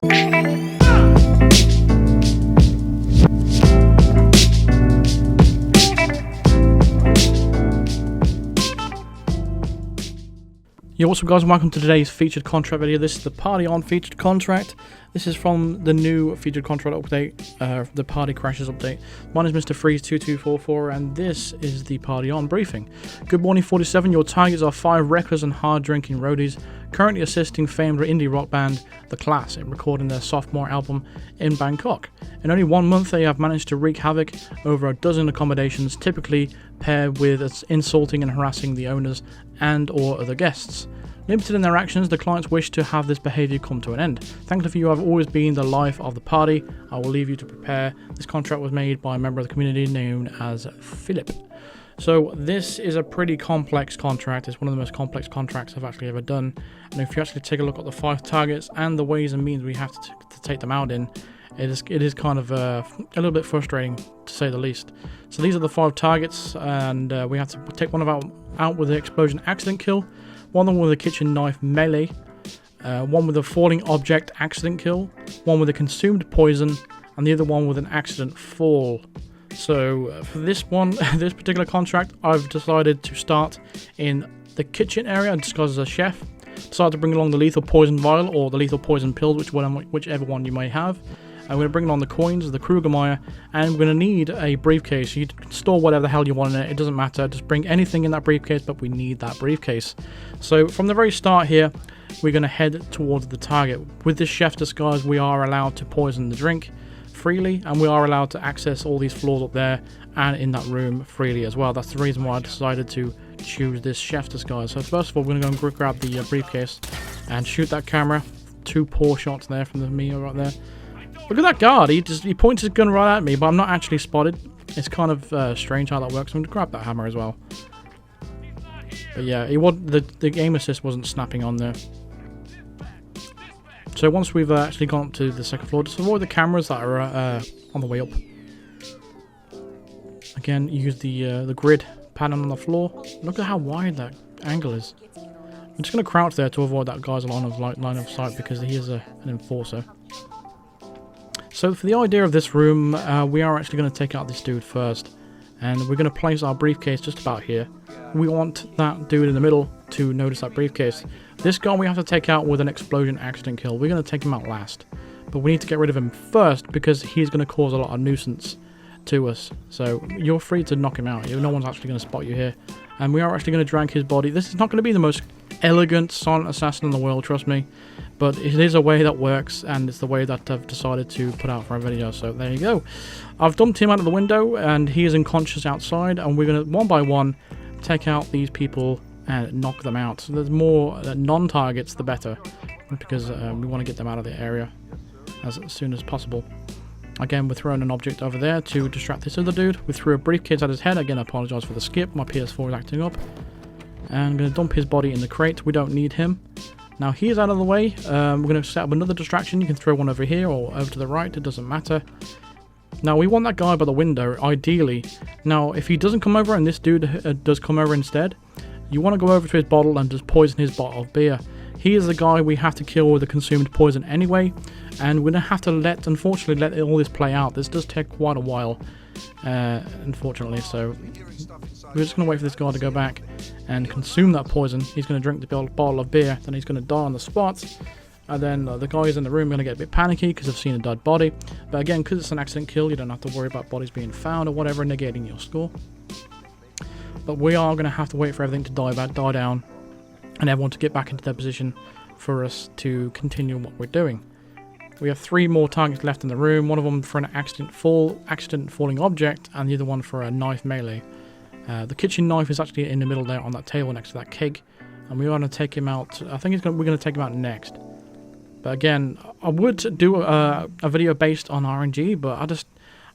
Yo, what's up guys, and welcome to today's featured contract video. This is the Party On featured contract. This is from the new featured contract update, the Party Crashes update. My name is Mr. Freeze2244 and this is the Party On briefing. Good morning 47, your targets are 5 reckless and hard drinking roadies currently assisting famed indie rock band The Class in recording their sophomore album in Bangkok. In only 1 month they have managed to wreak havoc over a dozen accommodations, typically paired with insulting and harassing the owners and or other guests. Limited in their actions, the clients wish to have this behaviour come to an end. Thankfully for you, have always been the life of the party. I will leave you to prepare. This contract was made by a member of the community known as Philip. So this is a pretty complex contract. It's one of the most complex contracts I've actually ever done. And if you actually take a look at the 5 targets and the ways and means we have to take them out in, it is kind of a little bit frustrating to say the least. So these are the 5 targets, and we have to take one of them out with the explosion accident kill, one of them with a kitchen knife melee, one with a falling object accident kill, one with a consumed poison, and the other one with an accident fall. So for this one, this particular contract, I've decided to start in the kitchen area and disguise as a chef. Decided to bring along the lethal poison vial or the lethal poison pills, whichever one you may have. I'm going to bring on the coins, the Krugermeyer, and we're going to need a briefcase. You can store whatever the hell you want in it, it doesn't matter. Just bring anything in that briefcase, but we need that briefcase. So from the very start here, we're going to head towards the target. With this chef disguise, we are allowed to poison the drink freely, and we are allowed to access all these floors up there and in that room freely as well. That's the reason why I decided to choose this chef disguise. So first of all, we're going to go and grab the briefcase and shoot that camera. 2 poor shots there from the Mio right there. Look at that guard, he points his gun right at me, but I'm not actually spotted. It's kind of strange how that works. I'm going to grab that hammer as well. But yeah, the aim assist wasn't snapping on there. So once we've actually gone up to the 2nd floor, just avoid the cameras that are on the way up. Again, use the grid pattern on the floor. Look at how wide that angle is. I'm just going to crouch there to avoid that guy's line of sight because he is an enforcer. So for the idea of this room, we are actually going to take out this dude first, and we're going to place our briefcase just about here. We want that dude in the middle to notice that briefcase. This guy we have to take out with an explosion accident kill. We're going to take him out last, but we need to get rid of him first because he's going to cause a lot of nuisance to us. So you're free to knock him out. No one's actually going to spot you here. And we are actually going to drag his body. This is not going to be the most elegant silent assassin in the world, trust me. But it is a way that works, and it's the way that I've decided to put out for a video. So there you go. I've dumped him out of the window, and he is unconscious outside. And we're going to, one by one, take out these people and knock them out. So there's more non-targets, the better. Because we want to get them out of the area as soon as possible. Again, we're throwing an object over there to distract this other dude. We threw a briefcase at his head. Again, I apologise for the skip. My PS4 is acting up. And I'm going to dump his body in the crate. We don't need him. Now he is out of the way. We're going to set up another distraction. You can throw one over here or over to the right. It doesn't matter. Now we want that guy by the window, ideally. Now if he doesn't come over and this dude does come over instead, you want to go over to his bottle and just poison his bottle of beer. He is the guy we have to kill with the consumed poison anyway. And we're going to have to unfortunately let all this play out. This does take quite a while, unfortunately. So we're just going to wait for this guy to go back and consume that poison. He's going to drink the bottle of beer, then he's going to die on the spot. And then the guys in the room are going to get a bit panicky because they've seen a dead body. But again, because it's an accident kill, you don't have to worry about bodies being found or whatever, negating your score. But we are going to have to wait for everything to die down, and everyone to get back into their position for us to continue what we're doing. We have 3 more targets left in the room, one of them for an accident falling object, and the other one for a knife melee. The kitchen knife is actually in the middle there on that table next to that keg, and we're going to take him out. I think we're going to take him out next. But again, I would do a video based on RNG, but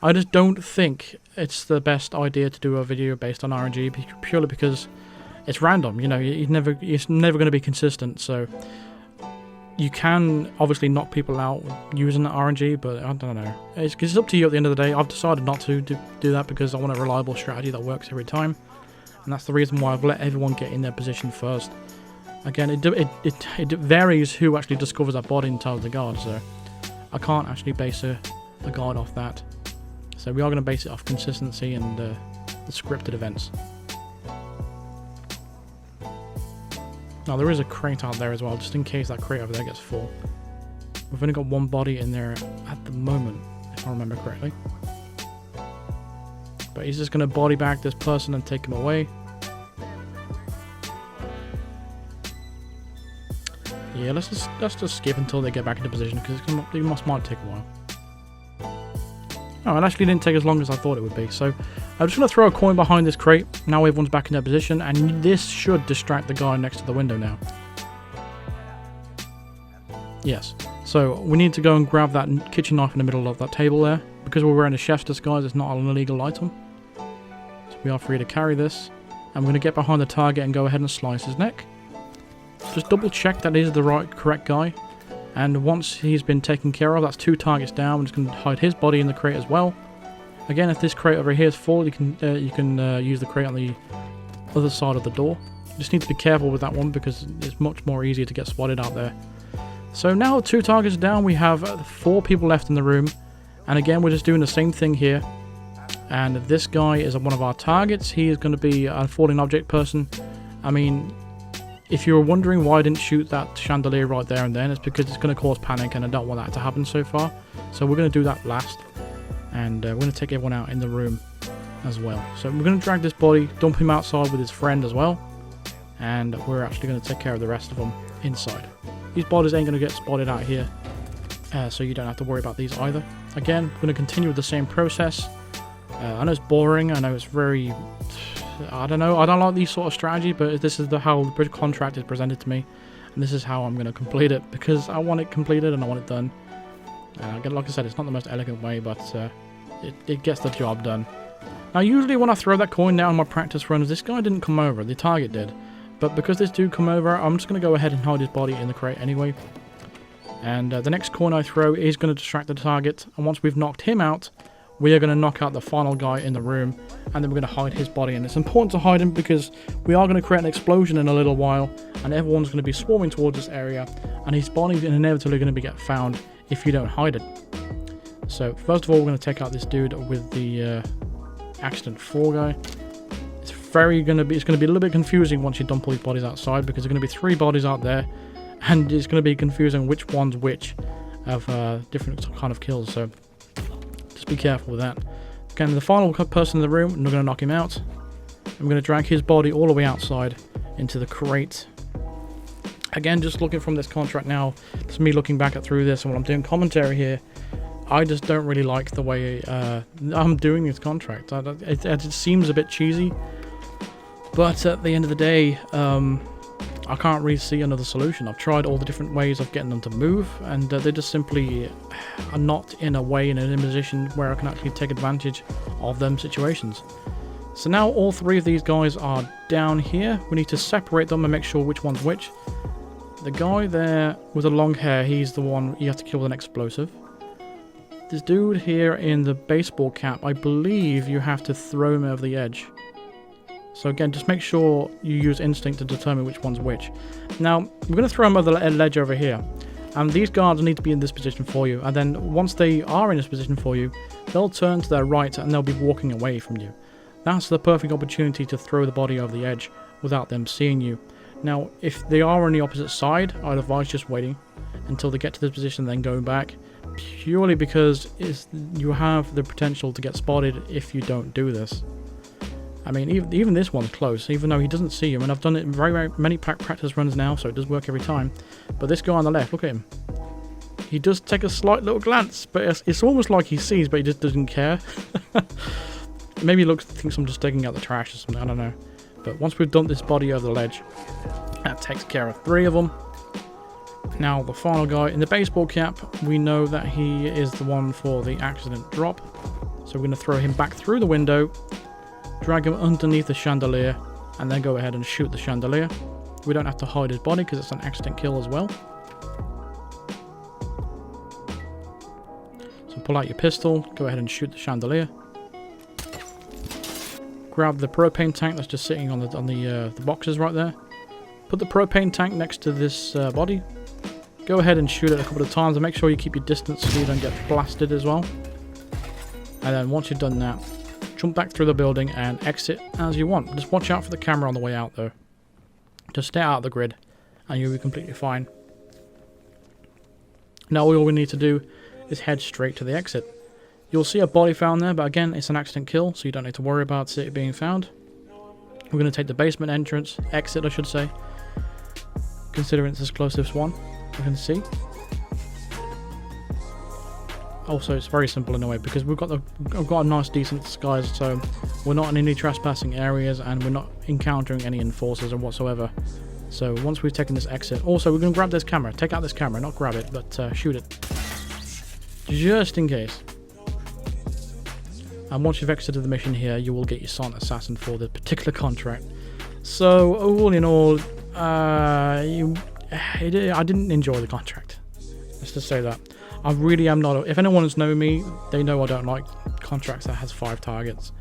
I just don't think it's the best idea to do a video based on RNG purely because it's random. You know, it's never going to be consistent. So you can obviously knock people out using the RNG, but I don't know. It's up to you at the end of the day. I've decided not to do that because I want a reliable strategy that works every time, and that's the reason why I've let everyone get in their position first. Again, it varies who actually discovers that body and tells the guard. So I can't actually base a guide off that. So we are going to base it off consistency and the scripted events. Now there is a crate out there as well, just in case that crate over there gets full. We've only got one body in there at the moment, if I remember correctly. But he's just going to body bag this person and take him away. Yeah, let's just skip until they get back into position, because it might take a while. Oh, it actually didn't take as long as I thought it would be. So I'm just going to throw a coin behind this crate. Now everyone's back in their position, and this should distract the guy next to the window now. Yes. So we need to go and grab that kitchen knife in the middle of that table there. Because we're wearing a chef's disguise, it's not an illegal item. So we are free to carry this. I'm going to get behind the target and go ahead and slice his neck. Just double check that is the correct guy. And once he's been taken care of, that's 2 targets down. I'm just going to hide his body in the crate as well. Again, if this crate over here is full, you can use the crate on the other side of the door. You just need to be careful with that one because it's much more easier to get spotted out there. So now 2 targets down, we have 4 people left in the room. And again, we're just doing the same thing here. And this guy is one of our targets. He is going to be a falling object person. I mean, if you were wondering why I didn't shoot that chandelier right there and then, it's because it's going to cause panic and I don't want that to happen so far. So we're going to do that last. And we're going to take everyone out in the room as well. So we're going to drag this body, dump him outside with his friend as well. And we're actually going to take care of the rest of them inside. These bodies ain't going to get spotted out here. So you don't have to worry about these either. Again, we're going to continue with the same process. I know it's boring. I know it's very... I don't know. I don't like these sort of strategy, but this is how the bridge contract is presented to me. And this is how I'm going to complete it. Because I want it completed and I want it done. Like I said, it's not the most elegant way, but it gets the job done. Now, usually when I throw that coin down in my practice runs, this guy didn't come over. The target did. But because this dude come over, I'm just going to go ahead and hide his body in the crate anyway. And the next coin I throw is going to distract the target. And once we've knocked him out, we are going to knock out the final guy in the room. And then we're going to hide his body. And it's important to hide him because we are going to create an explosion in a little while. And everyone's going to be swarming towards this area. And his body is inevitably going to get found if you don't hide it. So first of all, we're going to take out this dude with the accident 4 guy. It's going to be a little bit confusing once you dump all these bodies outside, because there's going to be 3 bodies out there. And it's going to be confusing which one's which of different kind of kills. So just be careful with that. Again, the final person in the room, we're going to knock him out. And we're going to drag his body all the way outside into the crate. Again, just looking from this contract now, it's me looking back through this, and when I'm doing commentary here, I just don't really like the way I'm doing this contract. It seems a bit cheesy, but at the end of the day, I can't really see another solution. I've tried all the different ways of getting them to move, and they just simply are not in a position where I can actually take advantage of them situations. So now all 3 of these guys are down here. We need to separate them and make sure which one's which. The guy there with the long hair, he's the one you have to kill with an explosive. This dude here in the baseball cap, I believe you have to throw him over the edge. So again, just make sure you use instinct to determine which one's which. Now, we're going to throw him over the ledge over here. And these guards need to be in this position for you. And then once they are in this position for you, they'll turn to their right and they'll be walking away from you. That's the perfect opportunity to throw the body over the edge without them seeing you. Now, if they are on the opposite side, I'd advise just waiting until they get to this position and then going back. Purely because you have the potential to get spotted if you don't do this. I mean, even this one's close, even though he doesn't see him. And I've done it in very, very many practice runs now, so it does work every time. But this guy on the left, look at him. He does take a slight little glance, but it's almost like he sees, but he just doesn't care. Maybe he thinks I'm just taking out the trash or something, I don't know. But once we've dumped this body over the ledge, that takes care of 3 of them. Now the final guy in the baseball cap, we know that he is the one for the accident drop. So we're going to throw him back through the window, drag him underneath the chandelier, and then go ahead and shoot the chandelier. We don't have to hide his body because it's an accident kill as well. So pull out your pistol, go ahead and shoot the chandelier. Grab the propane tank that's just sitting on the boxes right there. Put the propane tank next to this body. go ahead and shoot it a couple of times and make sure you keep your distance so you don't get blasted as well. And then once you've done that, jump back through the building and exit as you want. Just watch out for the camera on the way out though. Just stay out of the grid and you'll be completely fine. Now all we need to do is head straight to the exit. You'll see a body found there, but again it's an accident kill, so you don't need to worry about it being found. We're going to take the basement entrance, exit I should say, considering it's the closest one you can see. Also, it's very simple in a way because we've got a nice decent disguise, so we're not in any trespassing areas and we're not encountering any enforcers or whatsoever. So once we've taken this exit, also we're going to grab this camera. Take out this camera, not grab it, but shoot it, just in case. And once you've exited the mission here, you will get your silent assassin for this particular contract. So all in all, I didn't enjoy the contract. Let's just say that. I really am not. If anyone has known me, they know I don't like contracts that has 5 targets,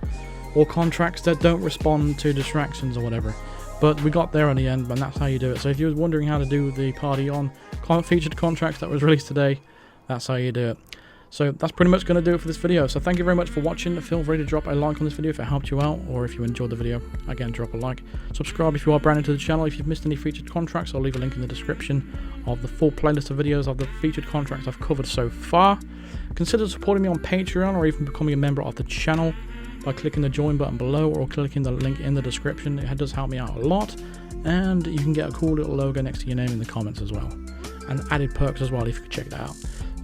or contracts that don't respond to distractions or whatever. But we got there in the end, and that's how you do it. So if you were wondering how to do the party on featured contracts that was released today, that's how you do it. So that's pretty much going to do it for this video. So thank you very much for watching. Feel free to drop a like on this video if it helped you out, or if you enjoyed the video, again drop a like. Subscribe if you are brand new to the channel. If you've missed any featured contracts, I'll leave a link in the description of the full playlist of videos of the featured contracts I've covered so far. Consider supporting me on Patreon or even becoming a member of the channel by clicking the join button below or clicking the link in the description. It does help me out a lot, and you can get a cool little logo next to your name in the comments as well, and added perks as well if you could check that out.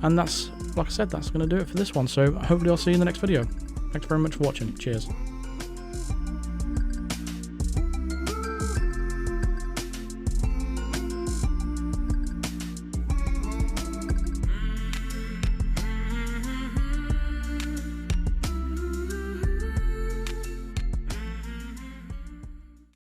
And that's, like I said, that's going to do it for this one. So hopefully I'll see you in the next video. Thanks very much for watching. Cheers.